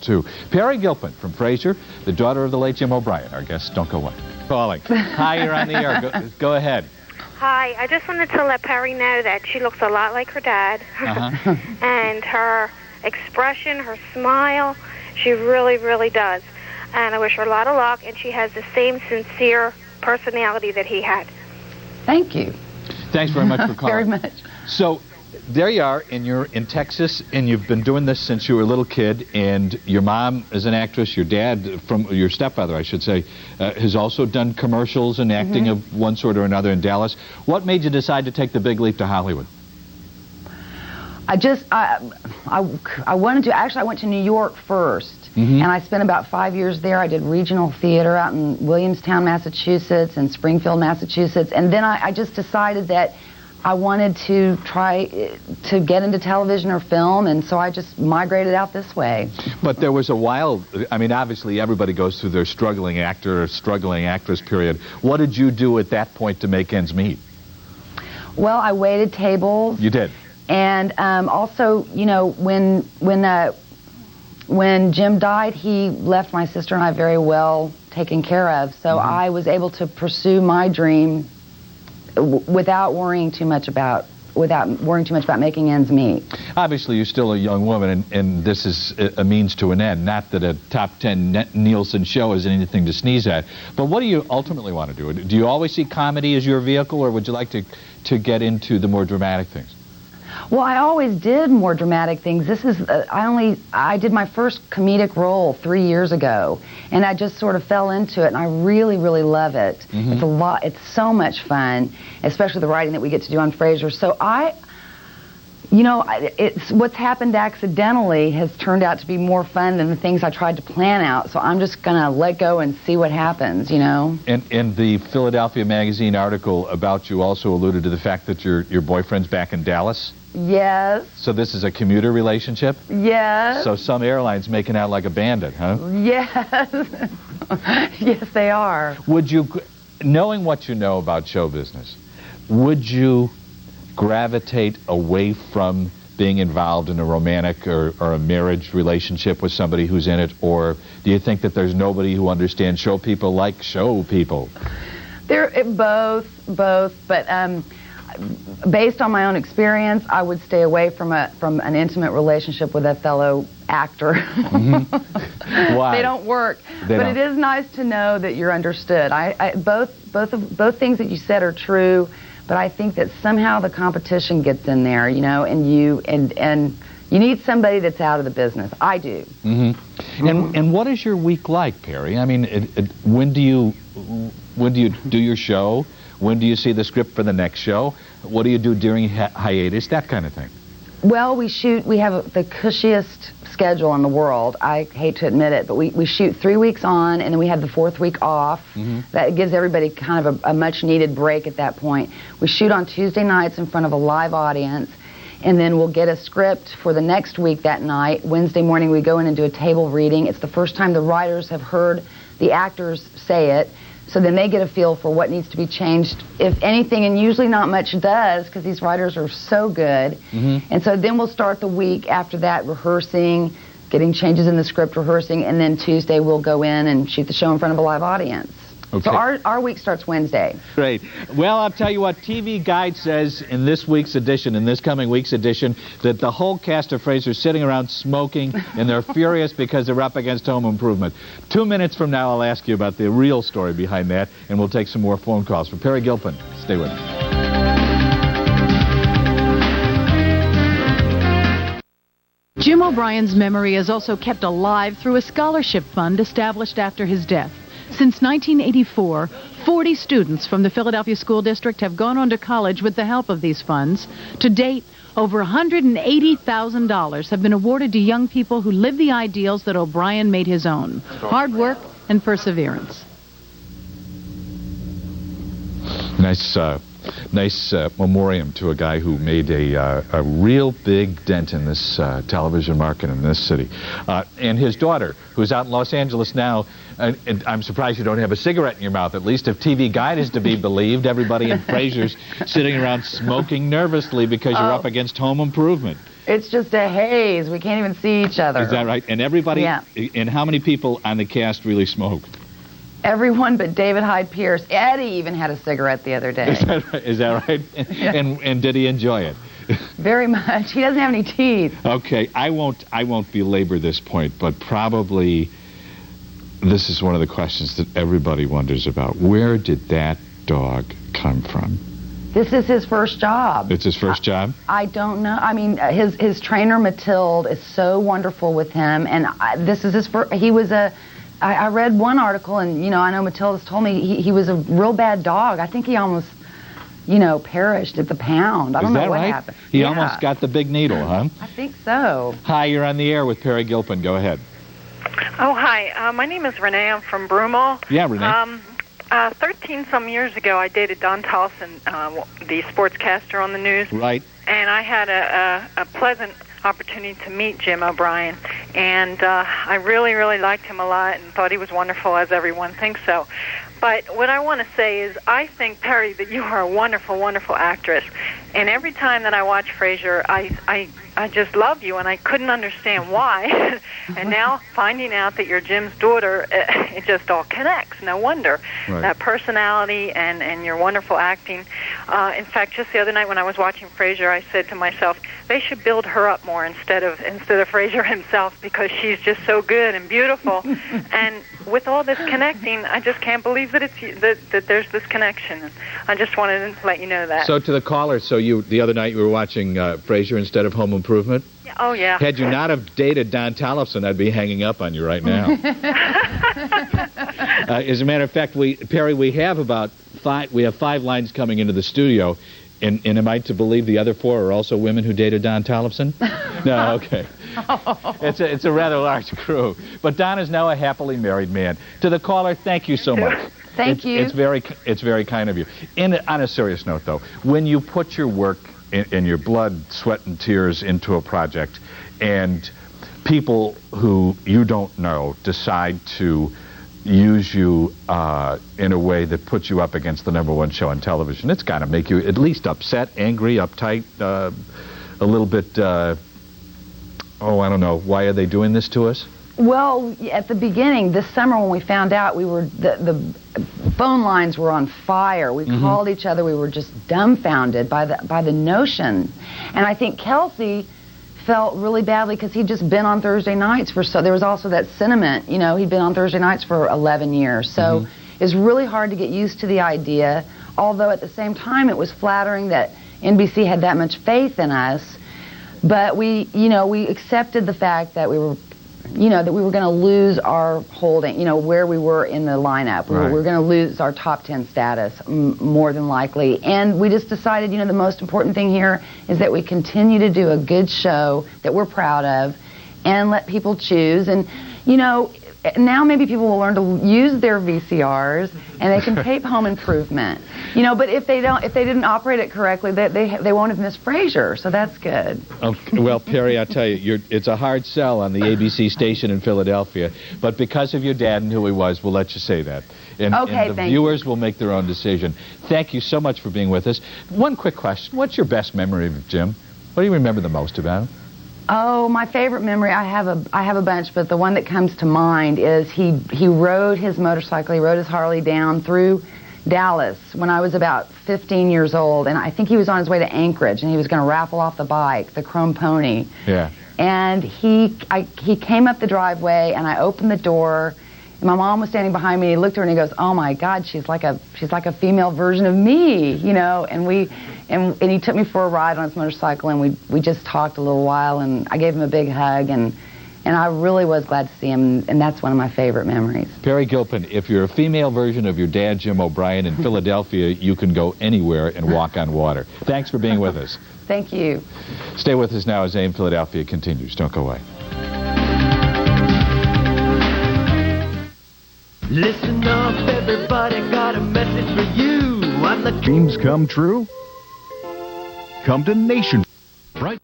To Peri Gilpin from Frasier, the daughter of the late Jim O'Brien. Our guests, don't go away. Calling. Hi, you're on the air. Go ahead. Hi, I just wanted to let Peri know that she looks a lot like her dad. And her expression, her smile, she really, really does. And I wish her a lot of luck, and she has the same sincere personality that he had. Thank you. Thanks very much for calling. Very much. So, there you are, and you're in Texas, and you've been doing this since you were a little kid, and your mom is an actress, your dad, your stepfather, I should say, has also done commercials and acting of one sort or another in Dallas. What made you decide to take the big leap to Hollywood? I wanted to, actually I went to New York first, and I spent about 5 years there. I did regional theater out in Williamstown, Massachusetts, and Springfield, Massachusetts, and then I just decided that I wanted to try to get into television or film, and so I just migrated out this way. But there was a while, I mean, obviously everybody goes through their struggling actor or struggling actress period. What did you do at that point to make ends meet? Well, I waited tables. You did? And also, you know, when Jim died, he left my sister and I very well taken care of, so I was able to pursue my dream without worrying too much about making ends meet. Obviously, you're still a young woman, and this is a means to an end. Not that a top 10 Nielsen show is anything to sneeze at. But what do you ultimately want to do? Do you always see comedy as your vehicle, or would you like to get into the more dramatic things? Well, I always did more dramatic things. This is, I did my first comedic role 3 years ago, and I just sort of fell into it, and I really, really love it. It's a lot, it's so much fun, especially the writing that we get to do on Frasier. So you know, what's happened accidentally has turned out to be more fun than the things I tried to plan out, so I'm just going to let go and see what happens, you know? And the Philadelphia Magazine article about you also alluded to the fact that your boyfriend's back in Dallas? Yes. So this is a commuter relationship? Yes. So some airlines making out like a bandit, huh? Yes. Yes, they are. Would you, knowing what you know about show business, would you gravitate away from being involved in a romantic or a marriage relationship with somebody who's in it, or do you think that there's nobody who understands show people like show people? They're both, but based on my own experience, I would stay away from an intimate relationship with a fellow actor. Why? They don't work. But it is nice to know that you're understood. Both things that you said are true, but I think that somehow the competition gets in there, you know, and you need somebody that's out of the business. I do. And what is your week like, Peri? I mean, when do you do your show? When do you see the script for the next show? What do you do during hiatus? That kind of thing. Well, we have the cushiest schedule in the world. I hate to admit it, but we shoot 3 weeks on, and then we have the 4th week off. That gives everybody kind of a much-needed break at that point. We shoot on Tuesday nights in front of a live audience, and then we'll get a script for the next week that night. Wednesday morning, we go in and do a table reading. It's the first time the writers have heard the actors say it. So then they get a feel for what needs to be changed, if anything, and usually not much does, because these writers are so good. And so then we'll start the week after that rehearsing, getting changes in the script, rehearsing, and then Tuesday we'll go in and shoot the show in front of a live audience. Okay. So our week starts Wednesday. Great. Well, I'll tell you what, TV Guide says in this week's edition, in this coming week's edition, that the whole cast of Frasier is sitting around smoking, and they're furious because they're up against Home Improvement. 2 minutes from now, I'll ask you about the real story behind that, and we'll take some more phone calls. For Peri Gilpin, stay with us. Jim O'Brien's memory is also kept alive through a scholarship fund established after his death. Since 1984, 40 students from the Philadelphia School District have gone on to college with the help of these funds. To date, over $180,000 have been awarded to young people who live the ideals that O'Brien made his own: hard work and perseverance. Nice memoriam to a guy who made a real big dent in this television market in this city. And his daughter, who's out in Los Angeles now, and I'm surprised you don't have a cigarette in your mouth. At least if TV Guide is to be believed, everybody in Frasier's sitting around smoking nervously because you're up against Home Improvement. It's just a haze. We can't even see each other. Is that right? And everybody, and how many people on the cast really smoke? Everyone but David Hyde Pierce. Eddie even had a cigarette the other day. Is that right? Yeah. And did he enjoy it? Very much. He doesn't have any teeth. Okay, I won't belabor this point, but probably this is one of the questions that everybody wonders about. Where did that dog come from? This is his first job. It's his first job? I don't know. I mean, his trainer Mathilde is so wonderful with him, and this is his first. He was a. I read one article, and I know Mathilde has told me he was a real bad dog. I think he almost, perished at the pound. I don't know what happened. He almost got the big needle, huh? I think so. Hi, you're on the air with Peri Gilpin. Go ahead. Oh, hi. My name is Renee. I'm from Broomall. Yeah, Renee. 13-some years ago, I dated Don Tolson, the sportscaster on the news. Right. And I had a pleasant opportunity to meet Jim O'Brien. And I really, really liked him a lot and thought he was wonderful, as everyone thinks so. But what I want to say is I think, Peri, that you are a wonderful, wonderful actress. And every time that I watch Frasier, I just love you, and I couldn't understand why. And now finding out that you're Jim's daughter, it just all connects. No wonder. Right. That personality and your wonderful acting. In fact, just the other night when I was watching Frasier, I said to myself, they should build her up more instead of Frasier himself, because she's just so good and beautiful. And with all this connecting, I just can't believe that that there's this connection. I just wanted to let you know that. So to the caller, the other night you were watching Frasier instead of Home Improvement? Oh, yeah. Had you not have dated Don Tollefson, I'd be hanging up on you right now. As a matter of fact, Peri, we have five lines coming into the studio, and am I to believe the other four are also women who dated Don Tollefson? No, okay. It's a rather large crew. But Don is now a happily married man. To the caller, thank you so much. Thank you. It's very kind of you. On a serious note, though, when you put your work in your blood, sweat, and tears into a project, and people who you don't know decide to use you in a way that puts you up against the #1 show on television, it's got to make you at least upset, angry, uptight, a little bit, I don't know, why are they doing this to us? Well, at the beginning, this summer when we found out, the phone lines were on fire. We called each other. We were just dumbfounded by the notion. And I think Kelsey felt really badly because he'd just been on Thursday nights there was also that sentiment, he'd been on Thursday nights for 11 years. So it's really hard to get used to the idea, although at the same time it was flattering that NBC had that much faith in us. But we accepted the fact that we were going to lose our holding, where we were in the lineup. We were going to lose our top 10 status, more than likely. And we just decided, the most important thing here is that we continue to do a good show that we're proud of and let people choose. And, now maybe people will learn to use their VCRs and they can tape Home Improvement. But if they didn't operate it correctly, they won't have missed Frasier, so that's good. Okay, well, Peri, I'll tell you, it's a hard sell on the ABC station in Philadelphia, but because of your dad and who he was, we'll let you say that. And the viewers will make their own decision. Thank you so much for being with us. One quick question. What's your best memory of Jim? What do you remember the most about him? Oh, my favorite memory, I have a bunch, but the one that comes to mind is he rode his motorcycle, he rode his Harley down through Dallas when I was about 15 years old, and I think he was on his way to Anchorage, and he was going to raffle off the bike, the Chrome Pony. Yeah. And he came up the driveway, and I opened the door, and my mom was standing behind me, and he looked at her and he goes, "Oh my God, she's like a female version of me," and he took me for a ride on his motorcycle, and we just talked a little while, and I gave him a big hug, and I really was glad to see him, and that's one of my favorite memories. Peri Gilpin, if you're a female version of your dad, Jim O'Brien, in Philadelphia, you can go anywhere and walk on water. Thanks for being with us. Thank you. Stay with us now as AM Philadelphia continues. Don't go away. Listen up, everybody, got a message for you. I'm the dreams come true. Come to Nation. Right.